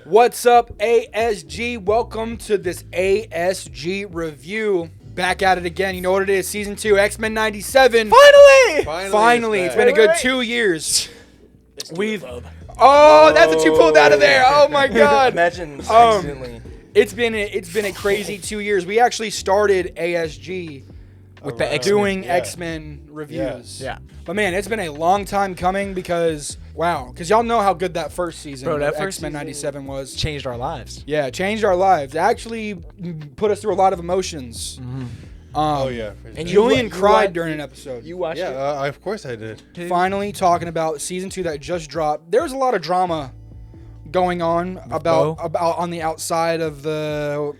What's up, ASG? Welcome to this ASG review. Back at it again. You know what it is? Season 2, X-Men 97. Finally, it's been a good 2 years. Oh, that's what you pulled out of there. Oh my God. Imagine accidentally. It's been a crazy 2 years. We actually started ASG With the X-Men. doing X-Men reviews. Yeah. But man, it's been a long time coming because y'all know how good that first season Bro, that of first X-Men season 97 was. Changed our lives. Yeah, it changed our lives. It actually put us through a lot of emotions. Oh yeah, for sure. And Julian you cried wa- during an episode. You watched it? yeah, of course I did. Finally talking about season 2 that just dropped. There was a lot of drama going on about on the outside of the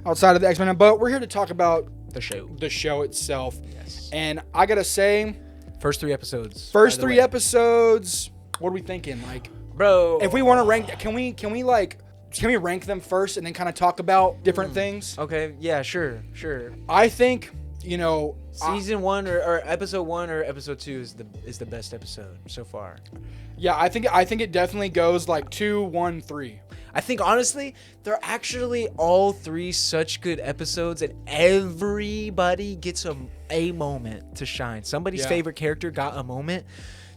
outside of the X-Men, but we're here to talk about The show. the show itself. Yes. And I gotta say, First 3 episodes. first by the 3 way. episodes. What are we thinking? Like, Bro. if we want to rank, can we rank them first and then kind of talk about different things? Okay, yeah, sure. I think Season 1 or episode 1 or episode 2 is the best episode so far. I think it definitely goes like 2, 1, 3. I think honestly, they're actually all 3 such good episodes, and everybody gets a moment to shine. Somebody's Yeah. favorite character got a moment.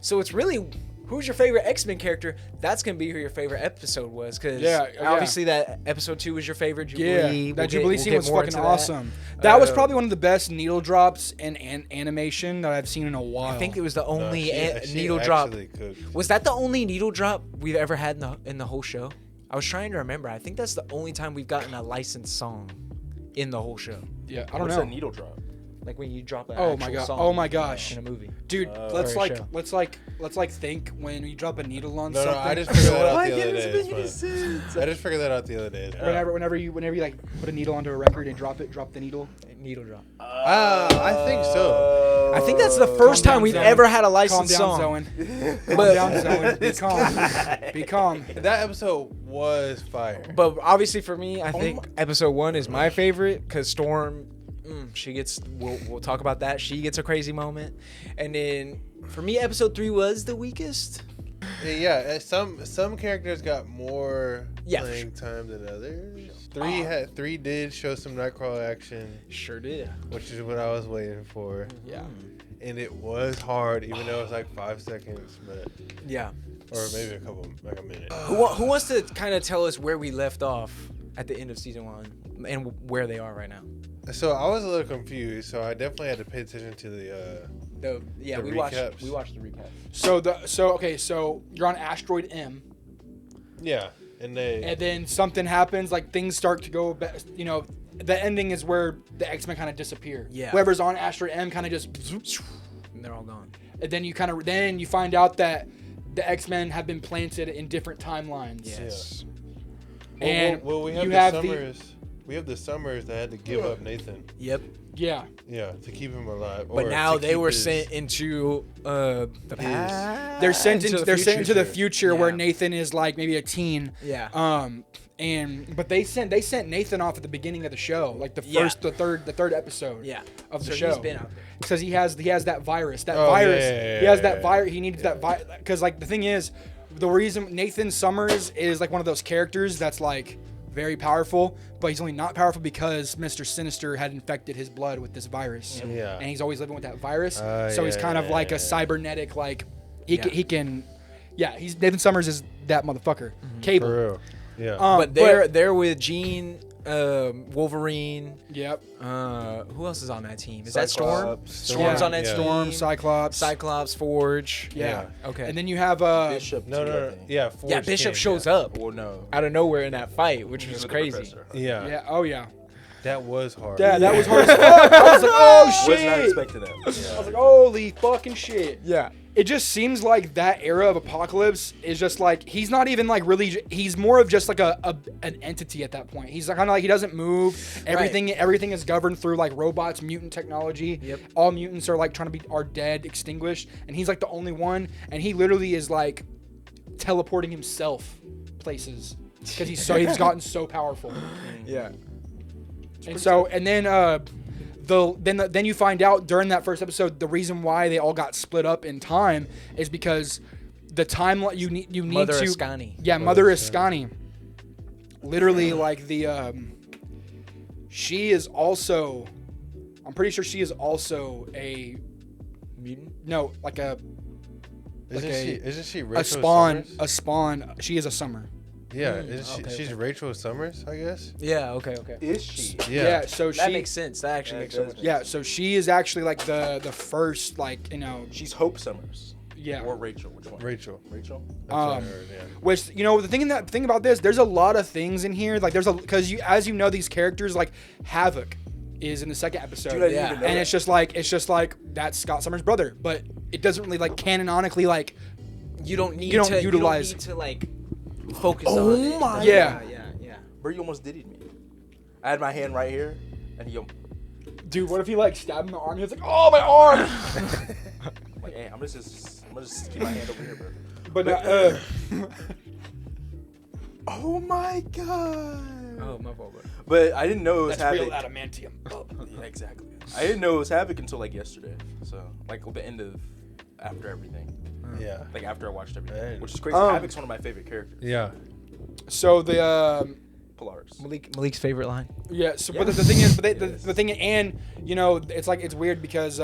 So it's really who's your favorite X-Men character? That's gonna be who your favorite episode was, because obviously that episode 2 was your favorite. Jubilee. That Jubilee scene was fucking awesome. That, That was probably one of the best needle drops in animation that I've seen in a while. I think it was the No, only she needle drop. actually cooked. Was that the only needle drop we've ever had in the whole show? I was trying to remember. I think that's the only time we've gotten a licensed song in the whole show. Yeah, I don't What's know. a needle drop? Like when you drop that Oh my actual God. song Oh my gosh. in a movie. Dude, Or let's a show. think when you drop a needle on No, something. I just figured that out Why the can't other this day. make any It's fun. sense? I just figured that out the other day. Whenever you like put a needle onto a record and drop the needle. Needle drop. I think so. I think that's the first Calm time down, we've Zoe. ever had a Calm licensed down, song. Zoe. Calm But- down, Zoe. Be calm. Be calm. That episode was fire. But obviously for me, I think episode 1 is my favorite because Storm, we'll talk about that. She gets a crazy moment. And then for me, episode 3 was the weakest. Yeah, some characters got more Yeah, for playing time than others. Oh. Three did show some Nightcrawler action, Sure did. which is what I was waiting for. Yeah. And it was hard, even though it was like 5 seconds, but Yeah. or maybe a minute. Who wants to kind of tell us where we left off at the end of season 1 and where they are right now? So I was a little confused, so I definitely had to pay attention to the We recaps. watched the recap. So you're on asteroid M, yeah, and and then something happens, like things start to go. The ending is where the X-Men kind of disappear. Yeah. Whoever's on asteroid M kind of just, And they're all gone. and then you find out that the X-Men have been planted in different timelines. Yes. And we have you the have Summers. We have the Summers that had to give up Nathan. Yep. Yeah. Yeah, to keep him alive. But or now to they keep were his- sent into the past. They're sent into the future where Yeah. Nathan is like maybe a teen. Yeah. But they sent Nathan off at the beginning of the show, like the Yeah. third episode. Yeah. Of the So show. he's been out there. Because he has that virus. That Oh, virus. yeah, He has yeah, that virus. He needs that virus. Because like the thing is, the reason Nathan Summers is like one of those characters that's like very powerful, but he's only not powerful because Mr. Sinister had infected his blood with this virus. Yeah. And he's always living with that virus. Oh, So he's yeah, kind of yeah, like yeah, a yeah. cybernetic, like he Yeah. can. Yeah, he's Nathan Summers is that motherfucker. Cable. For real. Yeah. But they're with Jean, Wolverine. Yep. Who else is on that team? Is that Storm? Cyclops. Storm's Yeah. on that Yeah. Storm, team. Cyclops. Cyclops, Forge. Yeah. Okay. And then you have Bishop. no, too, no, I no. think. Yeah. Forge Yeah, Bishop came, shows yeah. up Well, no. out of nowhere in that fight, which He's was with the crazy. professor. Yeah. Yeah. Oh yeah. That was hard. Yeah, that was hard as fuck. I was like, oh Was not shit. expecting that. I was like, holy fucking shit. Yeah. It just seems like that era of Apocalypse is just like he's not even like really. He's more of just like an entity at that point. He's kind of like he doesn't move. Everything is governed through like robots, mutant technology. Yep. All mutants are like are dead, extinguished, and he's like the only one. And he literally is like teleporting himself places because he's gotten so powerful. Yeah. And then you find out during that first episode the reason why they all got split up in time is because the timeline you need Mother to Ascani. yeah Mother Ascani literally like she is also, I'm pretty sure she is also a Mutant? no, like a Isn't she Rachel a spawn, Summers? a spawn. She is a Summer. Yeah, Mm, isn't okay, she's Rachel Summers, I guess. Yeah. Okay. Is she? Yeah. So That she makes sense. That actually Yeah, makes it so does much make sense. yeah, so she is actually like the first like She's Hope Summers. yeah. Or Rachel. Which one? Rachel. Rachel. That's what I Um, heard, yeah. Which the thing about this, there's a lot of things in here. Like there's because as you know these characters like Havoc is in the second episode, Dude, I didn't Yeah. even know and that. it's just like that's Scott Summers' brother, but it doesn't really like canonically like You don't need You don't to utilize- You don't need to like focus Oh on it. my Yeah. Yeah. Bro, you almost did me. I had my hand right here, and he dude. What if he like stabbed him in the arm? He was like, oh my arm. I'm like, hey, I'm gonna just keep my hand over here, bro. But Oh my god. Oh my fault, bro. But I didn't know it was that's real Havoc. adamantium. Yeah, exactly. I didn't know it was Havoc until like yesterday. So like the end of after everything, Yeah. like after I watched everything, Dang. which is crazy. Um, Havoc's one of my favorite characters. Yeah. So the Polaris. Malik's favorite line. yeah. So Yeah. but the thing is, Yes. the thing, and it's like it's weird because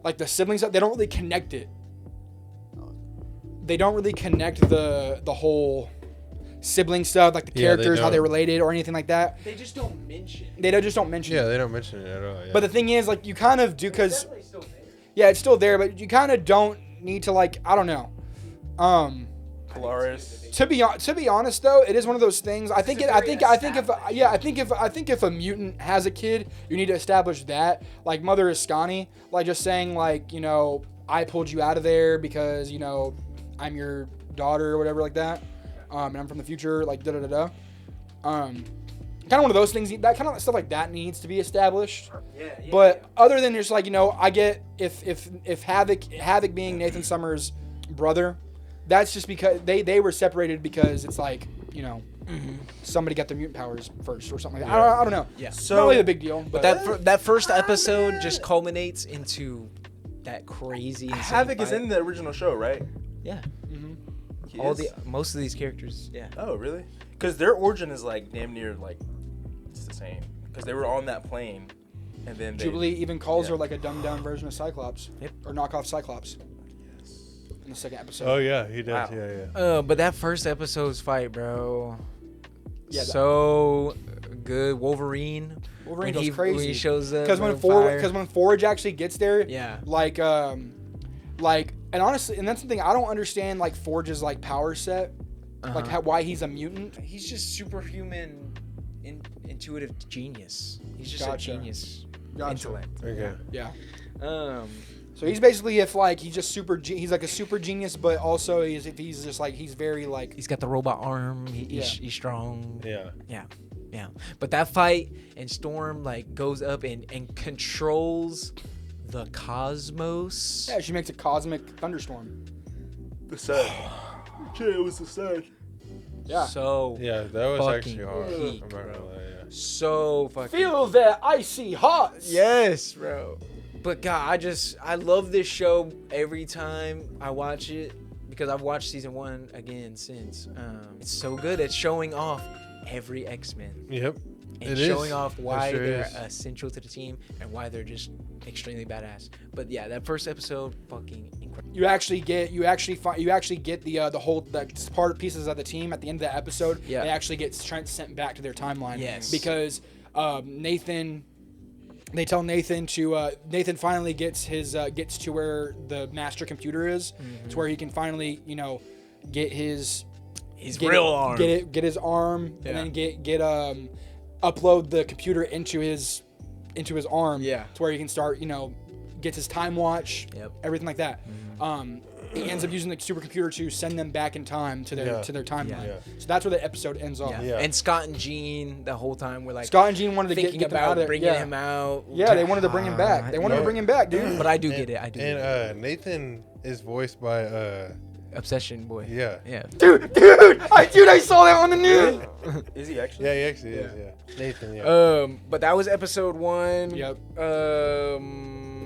like the siblings, they don't really connect it. They don't really connect the whole sibling stuff, like the Yeah, they characters, how they don't. related, or anything like that. They just don't mention. Just don't mention Yeah, it. they don't mention it at all. Yeah. But the thing is, like, you kind of do because Still there. yeah, it's still there, but you kind of don't need to like I don't know. Polaris. To be honest though, it is one of those things. I think if a mutant has a kid, you need to establish that. Like Mother Iskani, like just saying like I pulled you out of there because I'm your daughter or whatever like that, and I'm from the future, like da da da da. Kind of one of those things that kind of stuff like that needs to be established. Yeah. But other than just like I get if Havoc being Nathan Summers' brother, that's just because they were separated because it's like somebody got their mutant powers first or something like that. I don't know. Yeah. It's not really a big deal. But That first episode just culminates into that crazy. insane Havoc is fight. in the original show, right? Yeah. He All is? most of these characters. Yeah. Oh, really? Because their origin is like damn near like it's the same. Because they were on that plane, and then Jubilee even calls yeah. her like a dumbed down version of Cyclops. Yep. Or knockoff Cyclops. In the second episode. Oh yeah, he does. Wow. Yeah, yeah. But that first episode's fight, bro. Yeah, So good. Wolverine. Wolverine when goes crazy. When he shows up. Because when Forge actually gets there, Yeah. like and honestly, and that's the thing, I don't understand like Forge's like power set, like why he's a mutant. He's just superhuman, intuitive genius. He's just Gotcha. a genius. Gotcha. Intellect. Okay. Yeah. So So he's basically he's just he's like a super genius, but also he's just like he's very like he's got the robot arm. Yeah. He's strong. Yeah. Yeah. But that fight and Storm like goes up and controls the cosmos. yeah, she makes a cosmic thunderstorm. the sun. Yeah, it was the sun. Yeah. So Yeah, that was Fucking actually hard. peak, I'm not gonna bro. lie. Yeah. so fucking Feel that icy hot. Yes, bro. But God, I love this show every time I watch it because I've watched season 1 again since. It's so good at showing off every X-Men Yep. and It is. showing off why It sure they're is. essential to the team and why they're just extremely badass. But yeah, that first episode, fucking incredible. You actually get the whole pieces of the team at the end of the episode. Yeah. They actually get sent back to their timeline. Yes. Because they tell Nathan to Nathan finally gets to where the master computer is, to where he can finally get his real arm. get his arm, Yeah. and then upload the computer into his arm. Yeah. To where he can start gets his time watch. Yep. Everything like that. He ends up using the supercomputer to send them back in time to their Yeah. timeline. Yeah. So that's where the episode ends off. Yeah. Yeah. And Scott and Jean the whole time were like Scott and Jean wanted to thinking get them out about of there. bringing Yeah. him out. Yeah, they wanted to bring him back. They wanted to Yeah. bring him back, dude. But I do get it. I do And get it. Nathan is voiced by Obsession boy. yeah. Yeah. Dude, I saw that on the news. Is he actually? Yeah, he actually is. Yeah. Nathan. Yeah. But that was episode 1. Yep. Um,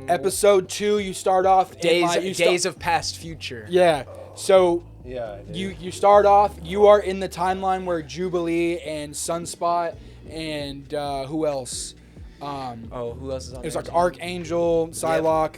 Episode 2, you start off in, Days like, Days of Past Future. Yeah. So Yeah, I did. You start off. You are in the timeline where Jubilee and Sunspot and who else? Who else is on It was there? like Archangel, Psylocke,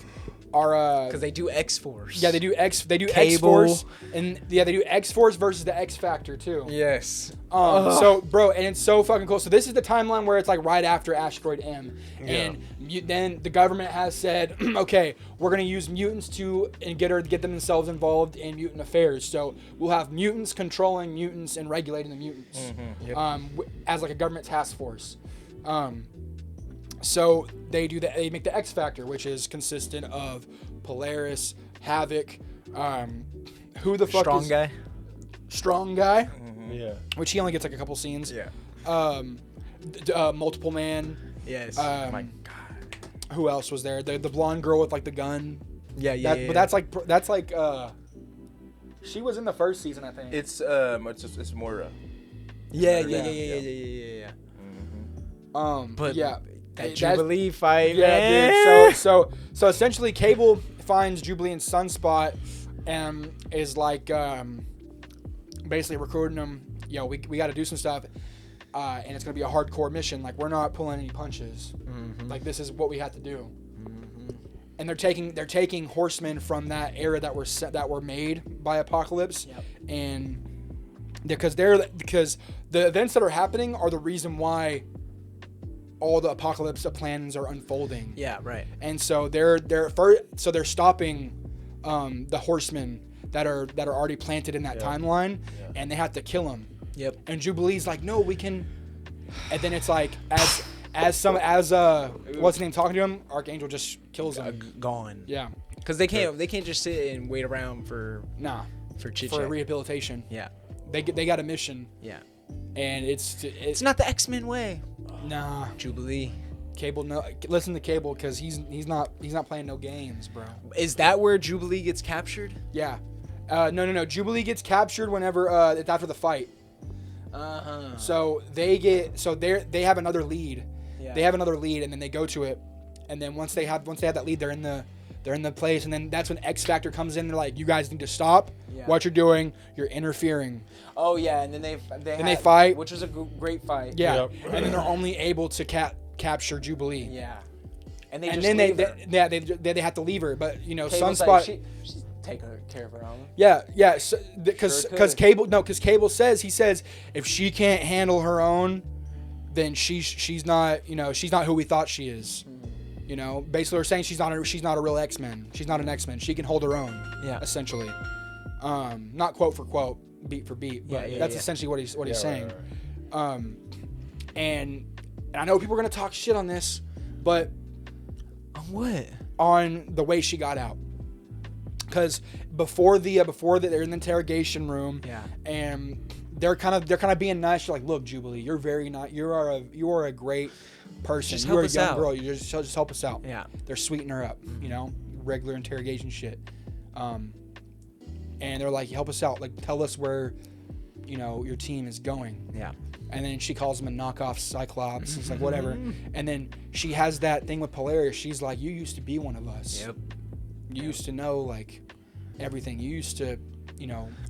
are Because they do X-Force. yeah, they do X Cable. Force, and yeah, they do X Force versus the X Factor too. Yes. So bro, and it's so fucking cool. So this is the timeline where it's like right after Asteroid M, and then the government has said, okay, we're gonna use mutants to and get themselves involved in mutant affairs. So we'll have mutants controlling mutants and regulating the mutants, as like a government task force. So they do that. They make the X Factor, which is consistent of Polaris, Havoc, who the fuck Strong is guy. Strong Guy, Yeah. which he only gets like a couple scenes. Yeah. Multiple Man. Yes. My God. Who else was there? The blonde girl with like the gun. yeah. But that's like she was in the first season, I think. It's Moira. Yeah. But yeah. That That's- Jubilee fight, Yeah, man. dude. So essentially, Cable finds Jubilee and Sunspot, and is like basically recruiting them. Yo, we got to do some stuff, and it's gonna be a hardcore mission. Like we're not pulling any punches. Like this is what we have to do. And they're taking horsemen from that era that were made by Apocalypse, and because the events that are happening are the reason why all the Apocalypse plans are unfolding. Yeah, right. And so they're stopping the horsemen that are already planted in that timeline, and they have to kill them. Yep. And Jubilee's like, no, we can. And then it's like what's his name talking to him, Archangel just kills him. Gone. Yeah. Because they can't just sit and wait around for Nah. chit For chat. rehabilitation. Yeah. They got a mission, Yeah. and It's not the X-Men way. nah. Jubilee. Cable, no. Listen to Cable, because he's not playing no games, bro. Is that where Jubilee gets captured? Yeah. No. Jubilee gets captured whenever it's after the fight. So they have another lead. Yeah. They have another lead, and then they go to it, and then once they have that lead, they're in the place, and then that's when X Factor comes in. They're like, you guys need to stop what you're doing. You're interfering. Oh yeah, and then they fight. which was a great fight. Yeah. Yep. And then they're only able to capture Jubilee. Yeah. And they And just then leave her. they have to leave her, but Cable's Sunspot. like, she's taking care of her own. Yeah, because Sure could. Cable says if she can't handle her own, then she's not who we thought she is. Basically we're saying she's not a real X-Men. She's not an X-Men. She can hold her own. Yeah. Essentially, not quote for quote, beat for beat, but that's essentially what he's saying. Right. And I know people are gonna talk shit on this, but On what? on the way she got out. Because before they're in the interrogation room, and they're kind of being nice. You're like, look, Jubilee, you're very nice. You are a great person. Just You're help a us young out. girl. You just help us out. Yeah. They're sweetening her up, regular interrogation shit. And they're like, help us out. Like, tell us where, your team is going. Yeah. And then she calls him a knockoff Cyclops. It's like, whatever. And then she has that thing with Polaris. She's like, you used to be one of us. Yep. You used to know, like, everything. You used to,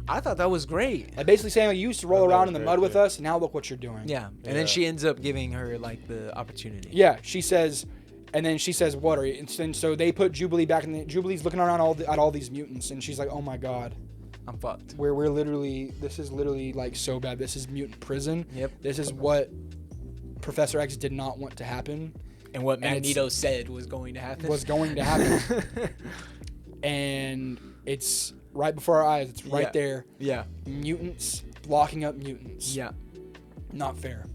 I thought that was great. like basically saying, like, you used to roll That around was in the great, mud with yeah. us, and now look what you're doing. Yeah. And then she ends up giving her like the opportunity. Yeah, she says, and then she says, what are you? And so they put Jubilee back in the, Jubilee's looking around at all these mutants, and she's like, oh my God. I'm fucked. We're literally, this is literally like so bad. This is mutant prison. Yep. This is what Professor X did not want to happen. And what And it's- Magneto said was going to happen. And it's right before our eyes. It's right Yeah. there. Yeah. Mutants blocking up mutants. Yeah. Not fair.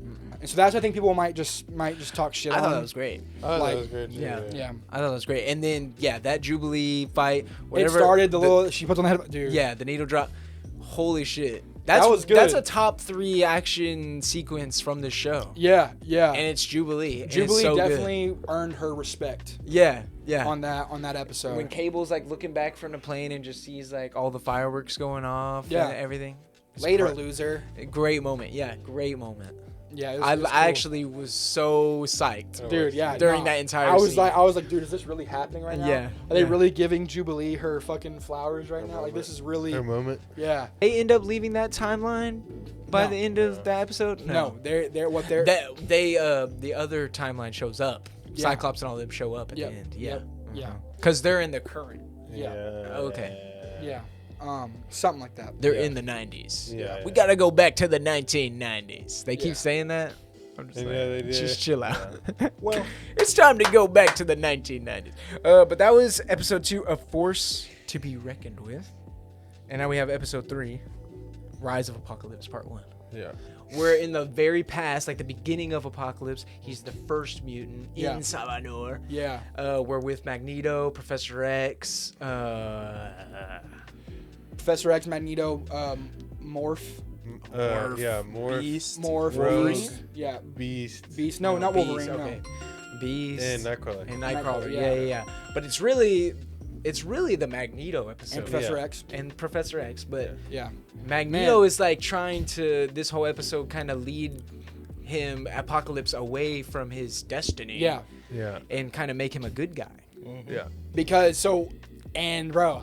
And so that's, I think people might just talk shit I on. thought that was great. I thought Like, that was great too. yeah. Yeah. I thought that was great. And then that Jubilee fight, It whatever. started she puts on the head. Dude. Yeah, the needle drop. Holy shit. That was good. That's a top 3 action sequence from the show. Yeah. And it's Jubilee. and it's Jubilee so good. definitely earned her respect Yeah. on that episode. When Cable's like looking back from the plane and just sees like all the fireworks going off Yeah. and everything. It's Later, cra- loser. Great moment. Yeah, great moment. Yeah, it I was cool. actually was so psyched. Dude, yeah. During that entire I was scene. like, dude, is this really happening right now? Yeah, Are they yeah. really giving Jubilee her fucking flowers right now? Like, this is really. Her moment. Yeah. They end up leaving that timeline by No. the end of the episode. No, they're what they're. The other timeline shows up. Yeah. Cyclops and all them show up at Yep, the end. Yeah. yep, yeah. Because they're in the current. Yeah. Okay. Yeah. Something like that. They're Yeah. in the 90s. Yeah. We gotta go back to the 1990s. They Yeah. keep saying that. I'm just Yeah, like, they just do. chill out. Well, It's time to go back to the 1990s. But that was episode 2 of Force to be Reckoned with. And now we have episode 3, Rise of Apocalypse Part 1. Yeah. Where in the very past, like the beginning of Apocalypse, he's the first mutant Yeah. in Savanor. yeah. We're with Magneto, Professor X, Professor X, Magneto, Morph, Yeah. More Beast. Morph, Rose. Beast. Yeah. Beast. Beast. No, not Beast, Wolverine. okay. Beast And Nightcrawler. and Nightcrawler. Nightcrawler, Yeah, yeah. yeah. But it's really the Magneto No. episode. And Professor Yeah. X. And Professor X, but Yeah. Magneto is like trying to this whole episode kind of lead him Apocalypse away from his destiny. Yeah. Yeah. And kind of make him a good guy. Yeah. Because bro,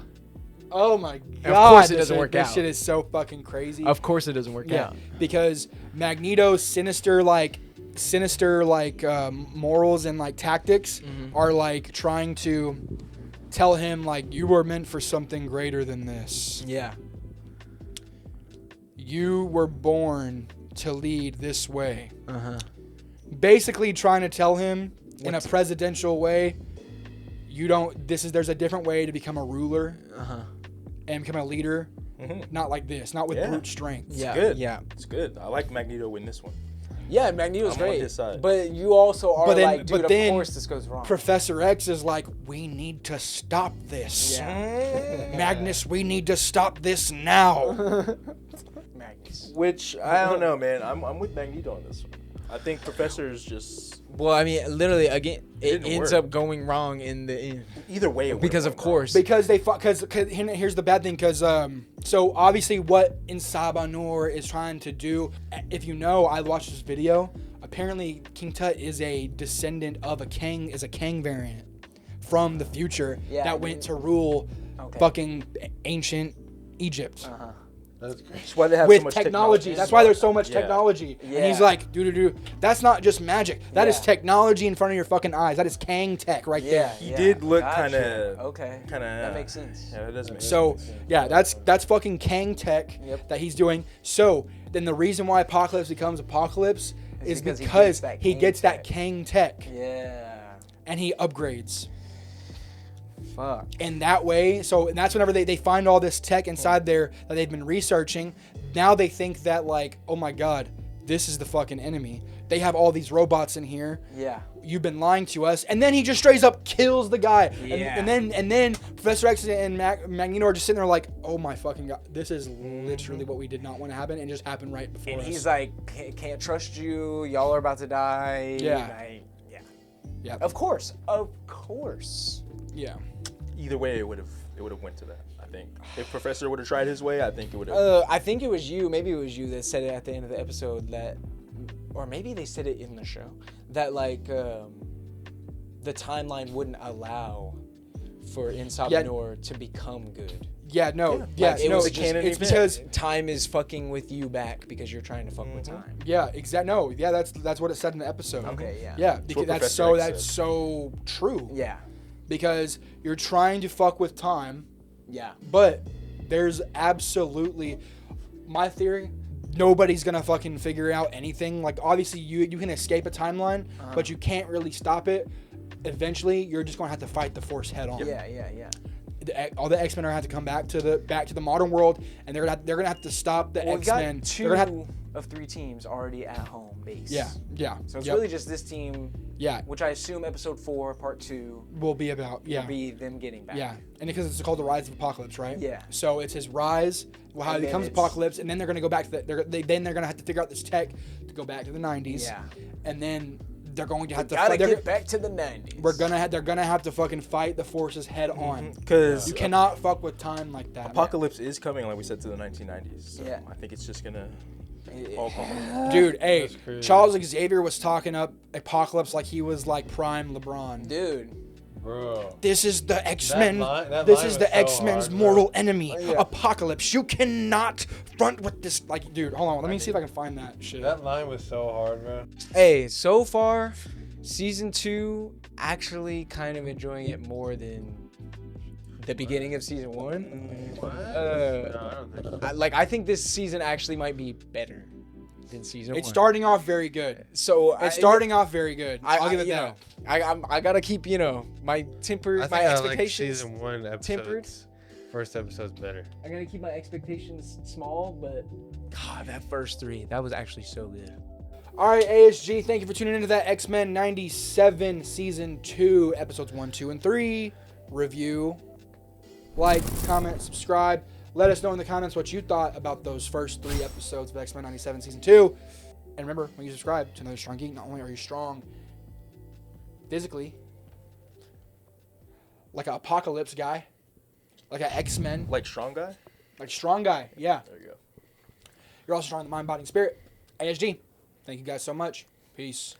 oh my god, Of course it this doesn't work this out. shit is so fucking crazy. Of course it doesn't work Yeah, out. because Magneto's sinister morals and like tactics Mm-hmm. are like trying to tell him like you were meant for something greater than this. Yeah. You were born to lead this way. Uh-huh. Basically trying to tell him in a presidential way, there's a different way to become a ruler Uh-huh. and become a leader. Mhm. Not like this, not with Yeah. brute strength. Yeah. Good. Yeah. It's good. I like Magneto in this one. Yeah, Magneto's I'm on great. his side. But you also are But then- like, dude, but of then course this goes wrong. Professor X is like, we need to stop this. Yeah. Magnus, we need to stop this now. Magnus. Which I don't know, man. I'm with Magneto on this one. I think Professor is just Well, I mean, literally, again, it didn't ends work. up going wrong in the end. either way. it Because would've of went wrong. course. Because here's the bad thing, because so obviously what in Sabanur is trying to do, if you know, I watched this video. Apparently, King Tut is a descendant of a Kang variant from the future Yeah, that went to rule Okay. fucking ancient Egypt. That's great. That's why they have With so much technology. That's why there's so much Yeah. technology. And he's Yeah. like, that's not just magic. That is Yeah. technology in front of your fucking eyes. That is Kang tech right there. He did look Gotcha. kinda- Okay. kinda- That makes sense. Yeah, that does make So sense. yeah, that's fucking Kang tech Yep. that he's doing. So then the reason why Apocalypse becomes Apocalypse is because because he he gets gets that that Kang tech Yeah. and he upgrades. Fuck. And that way, and that's whenever they find all this tech inside there that they've been researching. Now they think that like, oh my god, this is the fucking enemy. They have all these robots in here. Yeah. You've been lying to us. And then he just straight up kills the guy. Yeah. And then Professor X and Magneto are just sitting there like, oh my fucking god, this is literally what we did not want to happen, and just happened right before And us. he's like, can't trust you. Y'all are about to die. Yeah. Yeah. Yeah. Of course. Of course. Yeah. Either way, it would have went to that. I think if Professor would have tried his way, I think it would have. I think it was you. Maybe it was you that said it at the end of the episode that, or maybe they said it in the show that like the timeline wouldn't allow for Insabanor to become good. Yeah, no. Yeah. Yeah, Like, it no, was it's, just- it's it's because time is fucking with you back because you're trying to fuck with time. yeah, exactly. No, yeah, that's what it said in the episode. Okay, yeah. Yeah, because what that's Professor X so true. Yeah. Because you're trying to fuck with time, Yeah. but there's absolutely my theory. Nobody's gonna fucking figure out anything. Like obviously you can escape a timeline, but you can't really stop it. Eventually, you're just gonna have to fight the Force head on. Yeah. Yeah. Yeah. All the X-Men are gonna have to come back to the modern world, and they're gonna have to stop the Well, we got X-Men. two They're gonna have, of 3 teams already at home base. yeah. So it's yep, really just this team, yeah. which I assume episode 4, part 2, Will be about will be them getting back. Yeah, and because it's called the Rise of Apocalypse, right? Yeah. So it's his rise, how And he then becomes it's- Apocalypse, and then they're gonna go back to then they're gonna have to figure out this tech to go back to the 90s. Yeah. And then they're going to have to Gotta fight. get back to the 90s. They're gonna have to fucking fight the Forces head on. Because You cannot fuck with time like that. Apocalypse is coming, like we said, to the 1990s. So Yeah. I think it's just gonna. Hulk Hogan. Dude, hey, That's crazy. Charles Xavier was talking up Apocalypse like he was like prime LeBron. Dude. Bro. This is the X-Men. that This line is was the so X-Men's hard, mortal bro. enemy, Yeah. Apocalypse. You cannot front with this. Like, dude, hold on. Let me see if I can find that shit. That line was so hard, bro. Hey, so far, season 2, actually kind of enjoying it more than the beginning of season 1. No, I don't think so. I think this season actually might be better than season 1. It's starting off very good. So It's starting off very good. I'll give it you that. know, I gotta keep my temper, I think my I like expectations. season 1 episodes. tempered. First episode's better. I gotta keep my expectations small, but God, that first 3, that was actually so good. All right, ASG, thank you for tuning into that X-Men 97 Season 2, Episodes 1, 2, and 3 review. Like, comment, subscribe. Let us know in the comments what you thought about those first 3 episodes of X-Men 97 Season 2. And remember, when you subscribe to Another Strong Geek, not only are you strong physically, like an Apocalypse guy, like an X-Men, Like strong guy. like strong guy, yeah. There you go. You're also strong in the mind, body, and spirit. ASG, thank you guys so much. Peace.